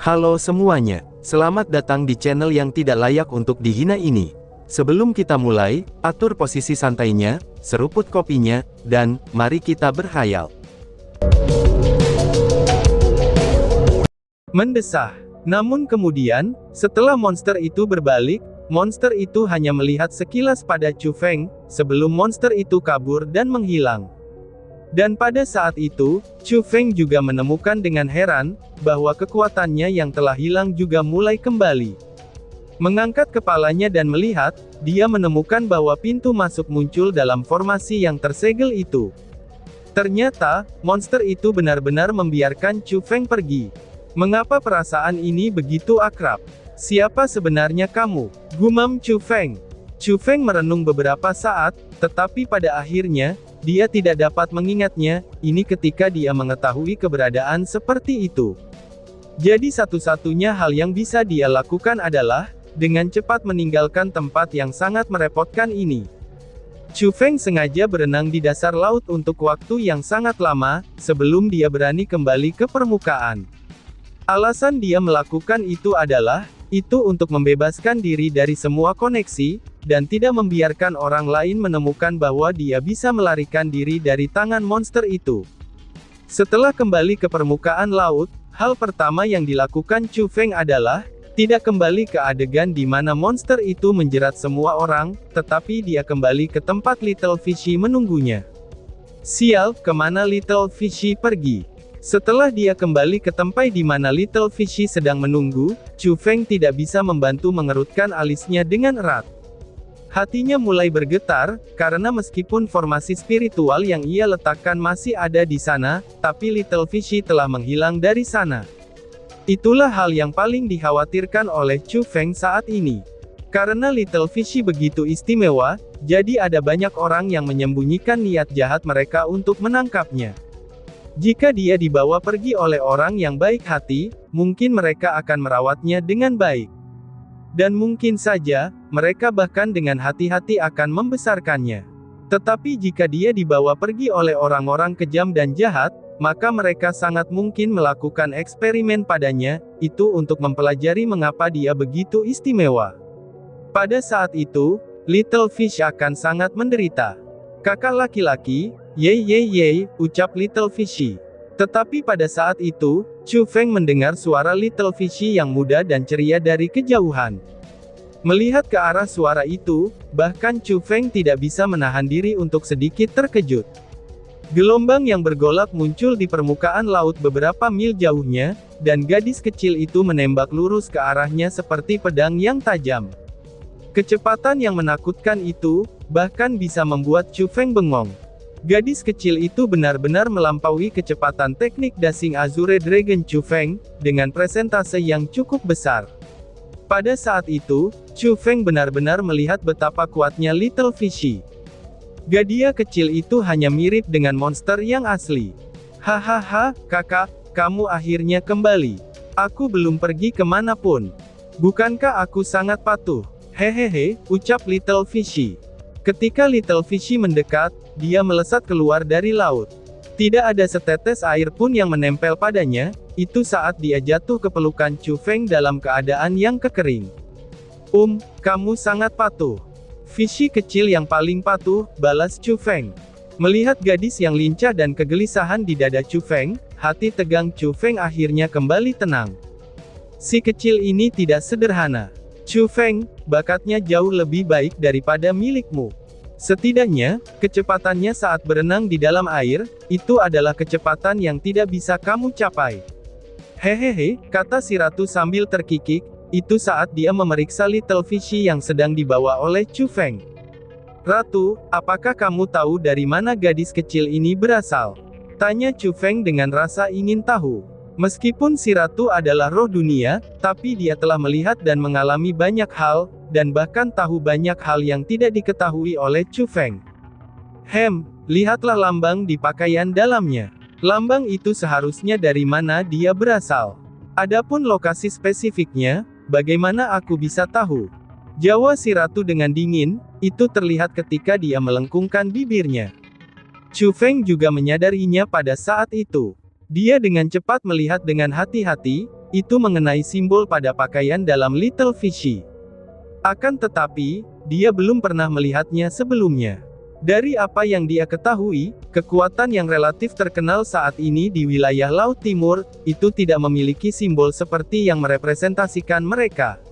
Halo semuanya, selamat datang di channel yang tidak layak untuk dihina ini. Sebelum kita mulai, atur posisi santainya, seruput kopinya, dan mari kita berkhayal. Mendesah. Namun kemudian, setelah monster itu berbalik, monster itu hanya melihat sekilas pada Chu Feng, sebelum monster itu kabur dan menghilang. Dan pada saat itu, Chu Feng juga menemukan dengan heran, bahwa kekuatannya yang telah hilang juga mulai kembali. Mengangkat kepalanya dan melihat, dia menemukan bahwa pintu masuk muncul dalam formasi yang tersegel itu. Ternyata, monster itu benar-benar membiarkan Chu Feng pergi. Mengapa perasaan ini begitu akrab? Siapa sebenarnya kamu? Gumam Chu Feng. Chu Feng merenung beberapa saat, tetapi pada akhirnya, dia tidak dapat mengingatnya, ini ketika dia mengetahui keberadaan seperti itu. Jadi satu-satunya hal yang bisa dia lakukan adalah, dengan cepat meninggalkan tempat yang sangat merepotkan ini. Chu Feng sengaja berenang di dasar laut untuk waktu yang sangat lama, sebelum dia berani kembali ke permukaan. Alasan dia melakukan itu adalah, itu untuk membebaskan diri dari semua koneksi, dan tidak membiarkan orang lain menemukan bahwa dia bisa melarikan diri dari tangan monster itu. Setelah kembali ke permukaan laut, hal pertama yang dilakukan Chu Feng adalah, tidak kembali ke adegan di mana monster itu menjerat semua orang, tetapi dia kembali ke tempat Little Fishy menunggunya. Sial, kemana Little Fishy pergi? Setelah dia kembali ke tempat di mana Little Fishy sedang menunggu, Chu Feng tidak bisa membantu mengerutkan alisnya dengan erat. Hatinya mulai bergetar, karena meskipun formasi spiritual yang ia letakkan masih ada di sana, tapi Little Fishy telah menghilang dari sana. Itulah hal yang paling dikhawatirkan oleh Chu Feng saat ini. Karena Little Fishy begitu istimewa, jadi ada banyak orang yang menyembunyikan niat jahat mereka untuk menangkapnya. Jika dia dibawa pergi oleh orang yang baik hati, mungkin mereka akan merawatnya dengan baik. Dan mungkin saja, mereka bahkan dengan hati-hati akan membesarkannya. Tetapi jika dia dibawa pergi oleh orang-orang kejam dan jahat, maka mereka sangat mungkin melakukan eksperimen padanya, itu untuk mempelajari mengapa dia begitu istimewa. Pada saat itu, Little Fish akan sangat menderita. Kakak laki-laki, ye, ucap Little Fishy. Tetapi pada saat itu, Chu Feng mendengar suara Little Fishy yang muda dan ceria dari kejauhan. Melihat ke arah suara itu, bahkan Chu Feng tidak bisa menahan diri untuk sedikit terkejut. Gelombang yang bergolak muncul di permukaan laut beberapa mil jauhnya, dan gadis kecil itu menembak lurus ke arahnya seperti pedang yang tajam. Kecepatan yang menakutkan itu, bahkan bisa membuat Chu Feng bengong. Gadis kecil itu benar-benar melampaui kecepatan teknik Dashing Azure Dragon Chu Feng, dengan presentase yang cukup besar. Pada saat itu, Chu Feng benar-benar melihat betapa kuatnya Little Fishy. Gadis kecil itu hanya mirip dengan monster yang asli. Hahaha, kakak, kamu akhirnya kembali. Aku belum pergi kemanapun. Bukankah aku sangat patuh? Hehehe, ucap Little Fishy. Ketika Little Fishy mendekat, dia melesat keluar dari laut. Tidak ada setetes air pun yang menempel padanya, itu saat dia jatuh ke pelukan Chu Feng dalam keadaan yang kekering. Kamu sangat patuh. Fishy kecil yang paling patuh, balas Chu Feng. Melihat gadis yang lincah dan kegelisahan di dada Chu Feng, hati tegang Chu Feng akhirnya kembali tenang. Si kecil ini tidak sederhana. Chu Feng, bakatnya jauh lebih baik daripada milikmu. Setidaknya, kecepatannya saat berenang di dalam air, itu adalah kecepatan yang tidak bisa kamu capai. Hehehe, kata si ratu sambil terkikik, itu saat dia memeriksa Little Fishy yang sedang dibawa oleh Chu Feng. Ratu, apakah kamu tahu dari mana gadis kecil ini berasal? Tanya Chu Feng dengan rasa ingin tahu. Meskipun si ratu adalah roh dunia, tapi dia telah melihat dan mengalami banyak hal, dan bahkan tahu banyak hal yang tidak diketahui oleh Chu Feng. Lihatlah lambang di pakaian dalamnya. Lambang itu seharusnya dari mana dia berasal. Adapun lokasi spesifiknya, bagaimana aku bisa tahu? Jawab si ratu dengan dingin, itu terlihat ketika dia melengkungkan bibirnya. Chu Feng juga menyadarinya pada saat itu. Dia dengan cepat melihat dengan hati-hati, itu mengenai simbol pada pakaian dalam Little Fishy. Akan tetapi, dia belum pernah melihatnya sebelumnya. Dari apa yang dia ketahui, kekuatan yang relatif terkenal saat ini di wilayah Laut Timur, itu tidak memiliki simbol seperti yang merepresentasikan mereka.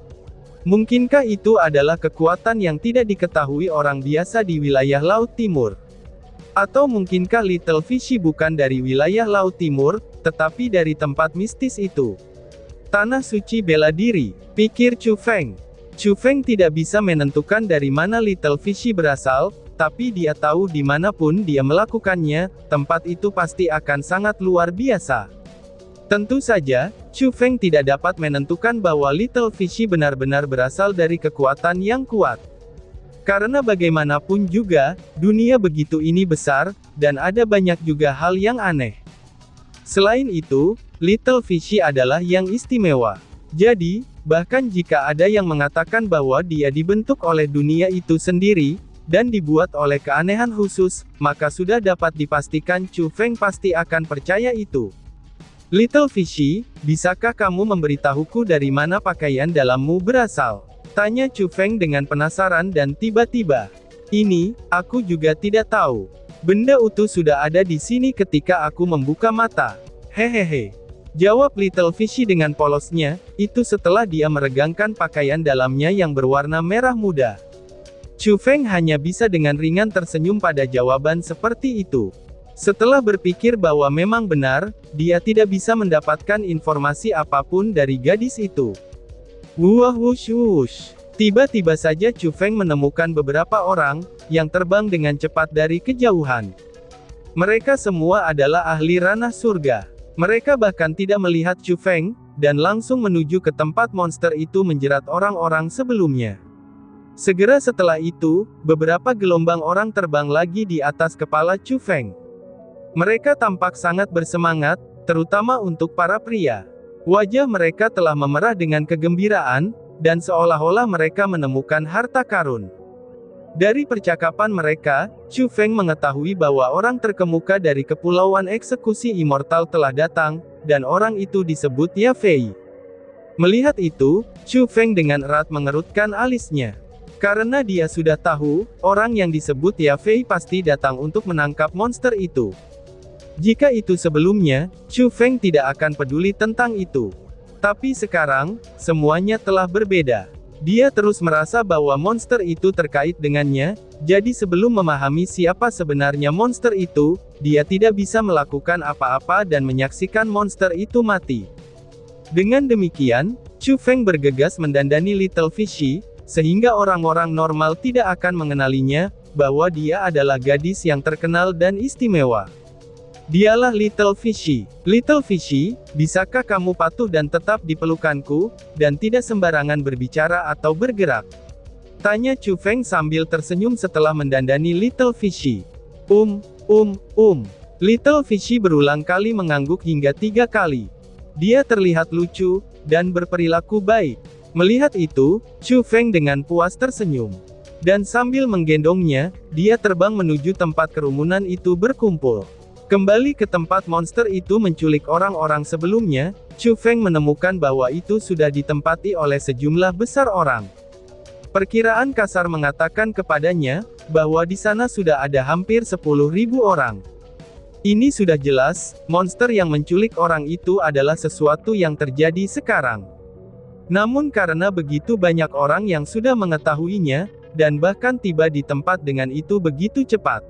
Mungkinkah itu adalah kekuatan yang tidak diketahui orang biasa di wilayah Laut Timur? Atau mungkinkah Little Fishy bukan dari wilayah Laut Timur, tetapi dari tempat mistis itu? Tanah suci bela diri, pikir Chu Feng. Chu Feng tidak bisa menentukan dari mana Little Fishy berasal, tapi dia tahu dimanapun dia melakukannya, tempat itu pasti akan sangat luar biasa. Tentu saja, Chu Feng tidak dapat menentukan bahwa Little Fishy benar-benar berasal dari kekuatan yang kuat. Karena bagaimanapun juga, dunia begitu ini besar, dan ada banyak juga hal yang aneh. Selain itu, Little Fishy adalah yang istimewa. Jadi, bahkan jika ada yang mengatakan bahwa dia dibentuk oleh dunia itu sendiri, dan dibuat oleh keanehan khusus, maka sudah dapat dipastikan Chu Feng pasti akan percaya itu. Little Fishy, bisakah kamu memberitahuku dari mana pakaian dalammu berasal? Tanya Chu Feng dengan penasaran dan tiba-tiba. Ini, aku juga tidak tahu. Benda utuh sudah ada di sini ketika aku membuka mata. Hehehe. Jawab Little Fishy dengan polosnya, itu setelah dia meregangkan pakaian dalamnya yang berwarna merah muda. Chu Feng hanya bisa dengan ringan tersenyum pada jawaban seperti itu. Setelah berpikir bahwa memang benar, dia tidak bisa mendapatkan informasi apapun dari gadis itu. Wah wush wush. Tiba-tiba saja Chu Feng menemukan beberapa orang, yang terbang dengan cepat dari kejauhan. Mereka semua adalah ahli ranah surga. Mereka bahkan tidak melihat Chu Feng, dan langsung menuju ke tempat monster itu menjerat orang-orang sebelumnya. Segera setelah itu, beberapa gelombang orang terbang lagi di atas kepala Chu Feng. Mereka tampak sangat bersemangat, terutama untuk para pria. Wajah mereka telah memerah dengan kegembiraan, dan seolah-olah mereka menemukan harta karun. Dari percakapan mereka, Chu Feng mengetahui bahwa orang terkemuka dari Kepulauan Eksekusi Immortal telah datang, dan orang itu disebut Ya Fei. Melihat itu, Chu Feng dengan erat mengerutkan alisnya. Karena dia sudah tahu, orang yang disebut Ya Fei pasti datang untuk menangkap monster itu. Jika itu sebelumnya, Chu Feng tidak akan peduli tentang itu. Tapi sekarang, semuanya telah berbeda. Dia terus merasa bahwa monster itu terkait dengannya, jadi sebelum memahami siapa sebenarnya monster itu, dia tidak bisa melakukan apa-apa dan menyaksikan monster itu mati. Dengan demikian, Chu Feng bergegas mendandani Little Fishy, sehingga orang-orang normal tidak akan mengenalinya, bahwa dia adalah gadis yang terkenal dan istimewa. Dialah Little Fishy. Little Fishy, bisakah kamu patuh dan tetap di pelukanku, dan tidak sembarangan berbicara atau bergerak? Tanya Chu Feng sambil tersenyum setelah mendandani Little Fishy. Little Fishy berulang kali mengangguk hingga 3 kali. Dia terlihat lucu, dan berperilaku baik. Melihat itu, Chu Feng dengan puas tersenyum. Dan sambil menggendongnya, dia terbang menuju tempat kerumunan itu berkumpul. Kembali ke tempat monster itu menculik orang-orang sebelumnya, Chu Feng menemukan bahwa itu sudah ditempati oleh sejumlah besar orang. Perkiraan kasar mengatakan kepadanya, bahwa di sana sudah ada hampir 10.000 orang. Ini sudah jelas, monster yang menculik orang itu adalah sesuatu yang terjadi sekarang. Namun karena begitu banyak orang yang sudah mengetahuinya, dan bahkan tiba di tempat dengan itu begitu cepat.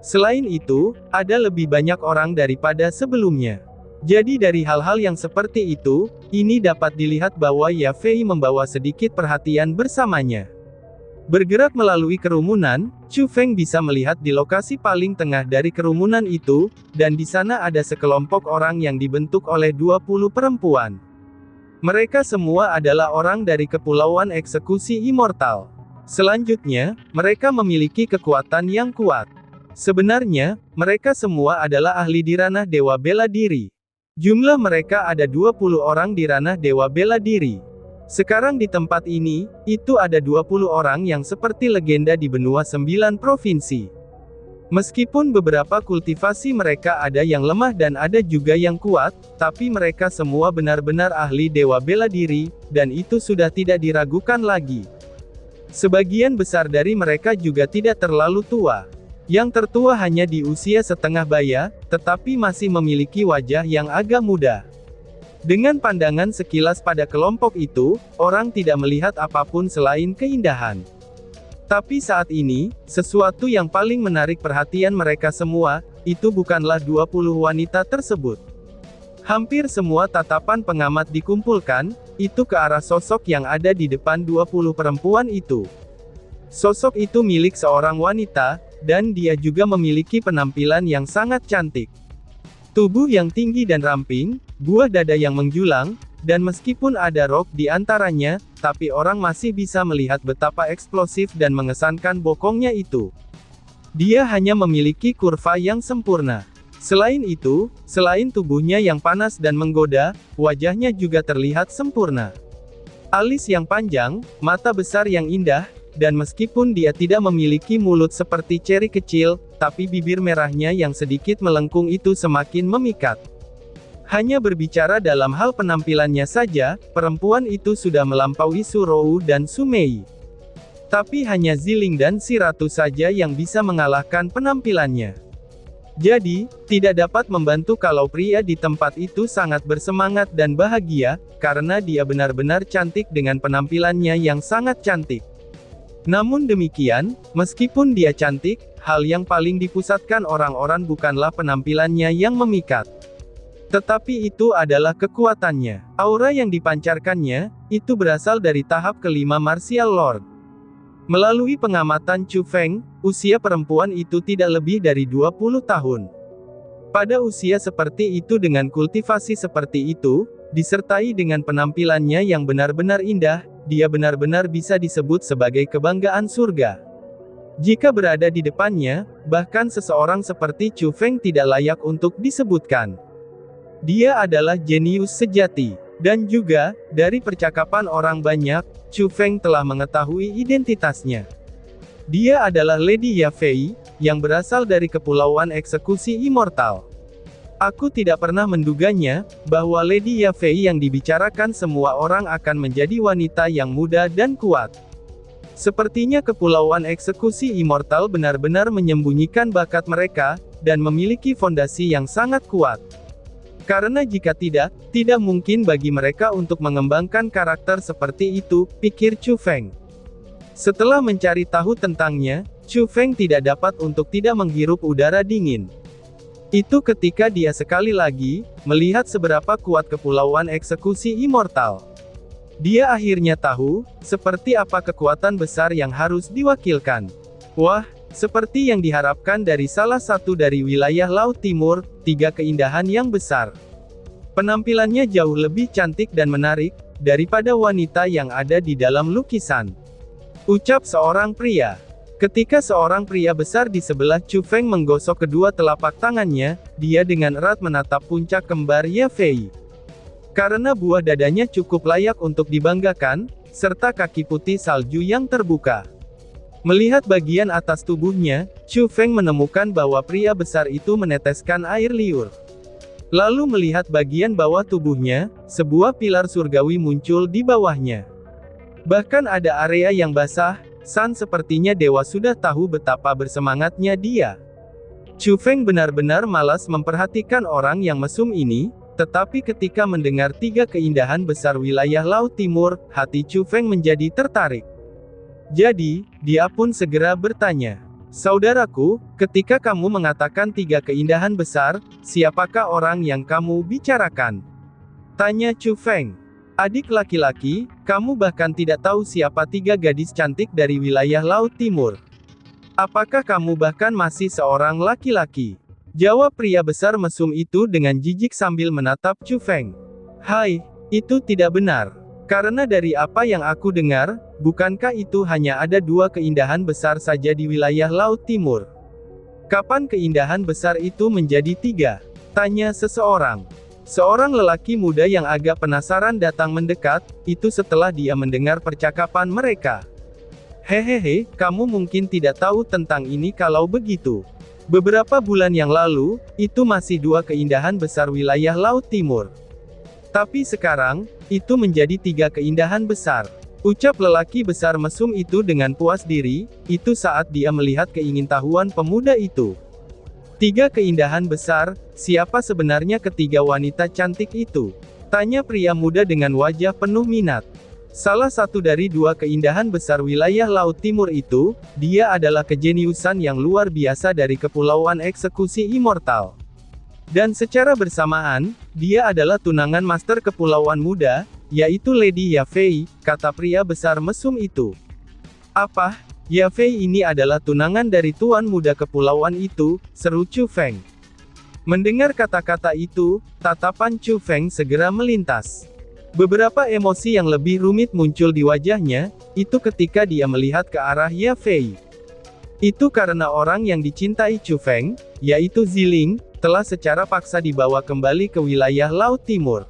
Selain itu, ada lebih banyak orang daripada sebelumnya. Jadi dari hal-hal yang seperti itu, ini dapat dilihat bahwa Ya Fei membawa sedikit perhatian bersamanya. Bergerak melalui kerumunan, Chu Feng bisa melihat di lokasi paling tengah dari kerumunan itu, dan di sana ada sekelompok orang yang dibentuk oleh 20 perempuan. Mereka semua adalah orang dari Kepulauan Eksekusi Immortal. Selanjutnya, mereka memiliki kekuatan yang kuat. Sebenarnya, mereka semua adalah ahli di ranah Dewa Bela Diri. Jumlah mereka ada 20 orang di ranah Dewa Bela Diri. Sekarang di tempat ini, itu ada 20 orang yang seperti legenda di benua 9 provinsi. Meskipun beberapa kultivasi mereka ada yang lemah dan ada juga yang kuat, tapi mereka semua benar-benar ahli dewa bela diri, dan itu sudah tidak diragukan lagi. Sebagian besar dari mereka juga tidak terlalu tua. Yang tertua hanya di usia setengah baya, tetapi masih memiliki wajah yang agak muda. Dengan pandangan sekilas pada kelompok itu, orang tidak melihat apapun selain keindahan. Tapi saat ini, sesuatu yang paling menarik perhatian mereka semua, itu bukanlah 20 wanita tersebut. Hampir semua tatapan pengamat dikumpulkan, itu ke arah sosok yang ada di depan 20 perempuan itu. Sosok itu milik seorang wanita, dan dia juga memiliki penampilan yang sangat cantik. Tubuh yang tinggi dan ramping, buah dada yang menjulang, dan meskipun ada rok di antaranya, tapi orang masih bisa melihat betapa eksplosif dan mengesankan bokongnya itu. Dia hanya memiliki kurva yang sempurna. Selain itu, selain tubuhnya yang panas dan menggoda, wajahnya juga terlihat sempurna. Alis yang panjang, mata besar yang indah, dan meskipun dia tidak memiliki mulut seperti ceri kecil, tapi bibir merahnya yang sedikit melengkung itu semakin memikat. Hanya berbicara dalam hal penampilannya saja, perempuan itu sudah melampaui Surou dan Sumei. Tapi hanya Ziling dan si ratu saja yang bisa mengalahkan penampilannya. Jadi, tidak dapat membantu kalau pria di tempat itu sangat bersemangat dan bahagia, karena dia benar-benar cantik dengan penampilannya yang sangat cantik. Namun demikian, meskipun dia cantik, hal yang paling dipusatkan orang-orang bukanlah penampilannya yang memikat. Tetapi itu adalah kekuatannya. Aura yang dipancarkannya, itu berasal dari tahap kelima Martial Lord. Melalui pengamatan Chu Feng, usia perempuan itu tidak lebih dari 20 tahun. Pada usia seperti itu dengan kultivasi seperti itu, disertai dengan penampilannya yang benar-benar indah, dia benar-benar bisa disebut sebagai kebanggaan surga. Jika berada di depannya, bahkan seseorang seperti Chu Feng tidak layak untuk disebutkan. Dia adalah jenius sejati. Dan juga, dari percakapan orang banyak, Chu Feng telah mengetahui identitasnya. Dia adalah Lady Yafei, yang berasal dari Kepulauan Eksekusi Immortal. Aku tidak pernah menduganya, bahwa Lady Yafei yang dibicarakan semua orang akan menjadi wanita yang muda dan kuat. Sepertinya Kepulauan Eksekusi Immortal benar-benar menyembunyikan bakat mereka, dan memiliki fondasi yang sangat kuat. Karena jika tidak mungkin bagi mereka untuk mengembangkan karakter seperti itu, pikir Chu Feng. Setelah mencari tahu tentangnya, Chu Feng tidak dapat untuk tidak menghirup udara dingin. Itu ketika dia sekali lagi, melihat seberapa kuat Kepulauan Eksekusi Immortal. Dia akhirnya tahu, seperti apa kekuatan besar yang harus diwakilkan. Wah, seperti yang diharapkan dari salah satu dari wilayah Laut Timur, 3 keindahan yang besar. Penampilannya jauh lebih cantik dan menarik, daripada wanita yang ada di dalam lukisan. Ucap seorang pria. Ketika seorang pria besar di sebelah Chu Feng menggosok kedua telapak tangannya, dia dengan erat menatap puncak kembar Yafei. Karena buah dadanya cukup layak untuk dibanggakan, serta kaki putih salju yang terbuka. Melihat bagian atas tubuhnya, Chu Feng menemukan bahwa pria besar itu meneteskan air liur. Lalu melihat bagian bawah tubuhnya, sebuah pilar surgawi muncul di bawahnya. Bahkan ada area yang basah, sepertinya dewa sudah tahu betapa bersemangatnya dia. Chu Feng benar-benar malas memperhatikan orang yang mesum ini, tetapi ketika mendengar 3 keindahan besar wilayah Laut Timur, hati Chu Feng menjadi tertarik. Jadi, dia pun segera bertanya, "Saudaraku, ketika kamu mengatakan 3 keindahan besar, siapakah orang yang kamu bicarakan?" Tanya Chu Feng. "Adik laki-laki, kamu bahkan tidak tahu siapa 3 gadis cantik dari wilayah Laut Timur. Apakah kamu bahkan masih seorang laki-laki?" Jawab pria besar mesum itu dengan jijik sambil menatap Chu Feng. "Hai, itu tidak benar. Karena dari apa yang aku dengar, bukankah itu hanya ada 2 keindahan besar saja di wilayah Laut Timur? Kapan keindahan besar itu menjadi 3? Tanya seseorang. Seorang lelaki muda yang agak penasaran datang mendekat, itu setelah dia mendengar percakapan mereka. "Hehehe, kamu mungkin tidak tahu tentang ini kalau begitu. Beberapa bulan yang lalu, itu masih dua keindahan besar wilayah Laut Timur. Tapi sekarang, itu menjadi tiga keindahan besar. Ucap lelaki besar mesum itu dengan puas diri, itu saat dia melihat keingintahuan pemuda itu. Tiga keindahan besar, siapa sebenarnya ketiga wanita cantik itu? Tanya pria muda dengan wajah penuh minat. Salah satu dari dua keindahan besar wilayah Laut Timur itu, dia adalah kejeniusan yang luar biasa dari Kepulauan Eksekusi Immortal. Dan secara bersamaan, dia adalah tunangan Master Kepulauan Muda, yaitu Lady Yafei, kata pria besar mesum itu. Apa? Yafei ini adalah tunangan dari Tuan Muda Kepulauan itu, seru Chu Feng. Mendengar kata-kata itu, tatapan Chu Feng segera melintas. Beberapa emosi yang lebih rumit muncul di wajahnya, itu ketika dia melihat ke arah Yafei. Itu karena orang yang dicintai Chu Feng, yaitu Ziling, telah secara paksa dibawa kembali ke wilayah Laut Timur.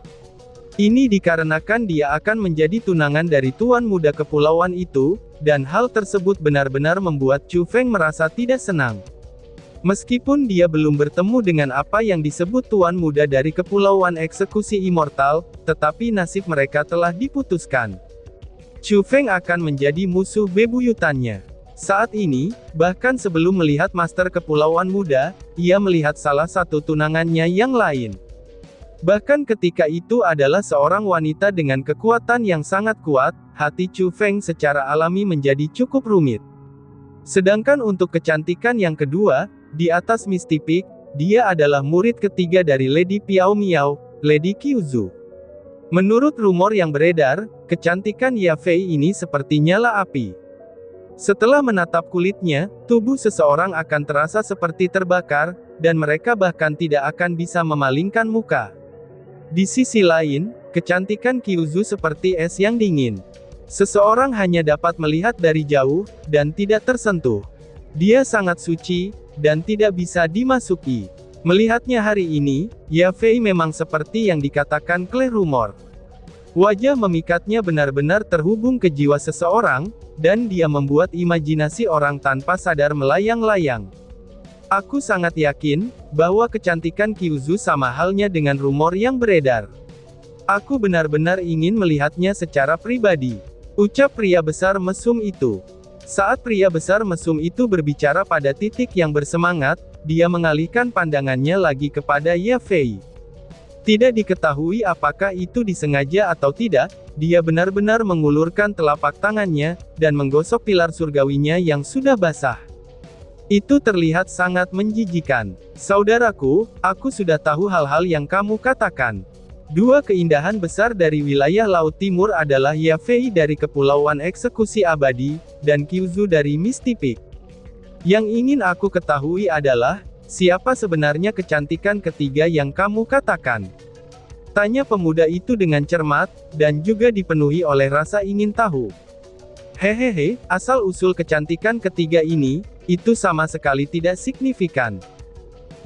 Ini dikarenakan dia akan menjadi tunangan dari Tuan Muda Kepulauan itu, dan hal tersebut benar-benar membuat Chu Feng merasa tidak senang. Meskipun dia belum bertemu dengan apa yang disebut Tuan Muda dari Kepulauan Eksekusi Immortal, tetapi nasib mereka telah diputuskan. Chu Feng akan menjadi musuh bebuyutannya. Saat ini, bahkan sebelum melihat Master Kepulauan Muda, ia melihat salah satu tunangannya yang lain. Bahkan ketika itu adalah seorang wanita dengan kekuatan yang sangat kuat, hati Chu Feng secara alami menjadi cukup rumit. Sedangkan untuk kecantikan yang kedua, di atas Misty Peak, dia adalah murid ketiga dari Lady Piao Miao, Lady Qiuzu. Menurut rumor yang beredar, kecantikan Yafei ini seperti nyala api. Setelah menatap kulitnya, tubuh seseorang akan terasa seperti terbakar, dan mereka bahkan tidak akan bisa memalingkan muka. Di sisi lain, kecantikan Qiuzu seperti es yang dingin. Seseorang hanya dapat melihat dari jauh, dan tidak tersentuh. Dia sangat suci, dan tidak bisa dimasuki. Melihatnya hari ini, Yafei memang seperti yang dikatakan Claire rumor. Wajah memikatnya benar-benar terhubung ke jiwa seseorang, dan dia membuat imajinasi orang tanpa sadar melayang-layang. Aku sangat yakin, bahwa kecantikan Qiuzu sama halnya dengan rumor yang beredar. Aku benar-benar ingin melihatnya secara pribadi. Ucap pria besar mesum itu. Saat pria besar mesum itu berbicara pada titik yang bersemangat, dia mengalihkan pandangannya lagi kepada Yafei. Tidak diketahui apakah itu disengaja atau tidak, dia benar-benar mengulurkan telapak tangannya, dan menggosok pilar surgawinya yang sudah basah. Itu terlihat sangat menjijikan. Saudaraku, aku sudah tahu hal-hal yang kamu katakan. Dua keindahan besar dari wilayah Laut Timur adalah Yafei dari Kepulauan Eksekusi Abadi, dan Qiuzu dari Misty Peak. Yang ingin aku ketahui adalah, siapa sebenarnya kecantikan ketiga yang kamu katakan? Tanya pemuda itu dengan cermat, dan juga dipenuhi oleh rasa ingin tahu. Hehehe, asal-usul kecantikan ketiga ini, itu sama sekali tidak signifikan.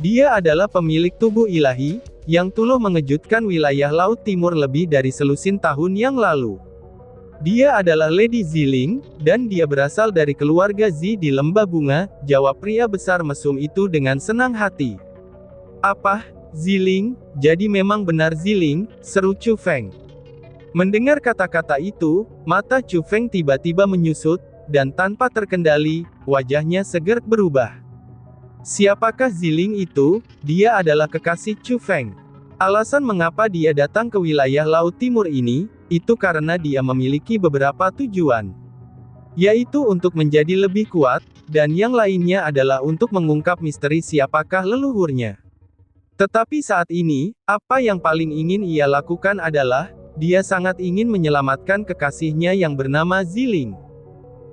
Dia adalah pemilik tubuh ilahi, yang telah mengejutkan wilayah Laut Timur lebih dari selusin tahun yang lalu. Dia adalah Lady Ziling, dan dia berasal dari keluarga Zi di Lembah Bunga, jawab pria besar mesum itu dengan senang hati. Apa, Ziling? Jadi memang benar Ziling, seru Chu Feng. Mendengar kata-kata itu, mata Chu Feng tiba-tiba menyusut, dan tanpa terkendali, wajahnya segera berubah. Siapakah Ziling itu? Dia adalah kekasih Chu Feng. Alasan mengapa dia datang ke wilayah Laut Timur ini, itu karena dia memiliki beberapa tujuan. Yaitu untuk menjadi lebih kuat, dan yang lainnya adalah untuk mengungkap misteri siapakah leluhurnya. Tetapi saat ini, apa yang paling ingin ia lakukan adalah, dia sangat ingin menyelamatkan kekasihnya yang bernama Ziling.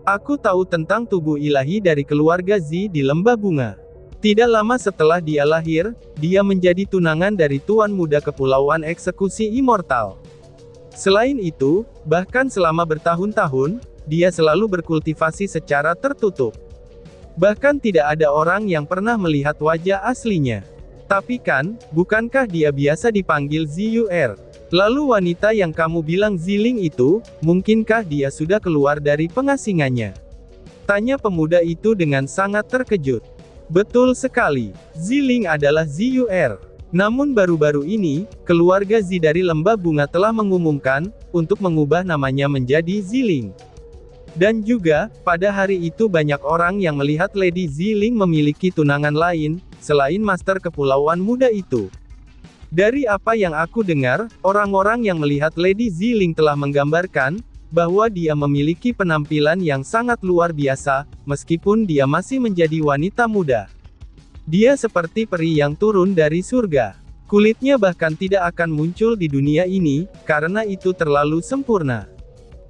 Aku tahu tentang tubuh ilahi dari keluarga Zi di Lembah Bunga. Tidak lama setelah dia lahir, dia menjadi tunangan dari Tuan Muda Kepulauan Eksekusi Immortal. Selain itu, bahkan selama bertahun-tahun, dia selalu berkultivasi secara tertutup. Bahkan tidak ada orang yang pernah melihat wajah aslinya. Tapi kan, bukankah dia biasa dipanggil Ziyuer? Lalu wanita yang kamu bilang Ziling itu, mungkinkah dia sudah keluar dari pengasingannya? Tanya pemuda itu dengan sangat terkejut. Betul sekali, Ziling adalah Ziyuer. Namun baru-baru ini, keluarga Zi dari Lembah Bunga telah mengumumkan, untuk mengubah namanya menjadi Ziling. Dan juga, pada hari itu banyak orang yang melihat Lady Ziling memiliki tunangan lain, selain Master Kepulauan Muda itu. Dari apa yang aku dengar, orang-orang yang melihat Lady Ziling telah menggambarkan, bahwa dia memiliki penampilan yang sangat luar biasa, meskipun dia masih menjadi wanita muda. Dia seperti peri yang turun dari surga. Kulitnya bahkan tidak akan muncul di dunia ini, karena itu terlalu sempurna.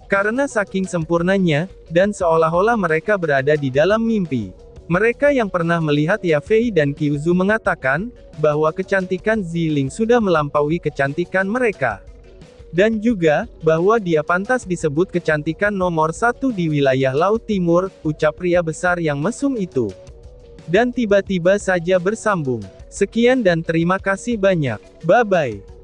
Karena saking sempurnanya, dan seolah-olah mereka berada di dalam mimpi. Mereka yang pernah melihat Yafei dan Qiuzu mengatakan, bahwa kecantikan Ziling sudah melampaui kecantikan mereka. Dan juga, bahwa dia pantas disebut kecantikan nomor 1 di wilayah Laut Timur, ucap pria besar yang mesum itu. Dan tiba-tiba saja bersambung. Sekian dan terima kasih banyak. Bye-bye.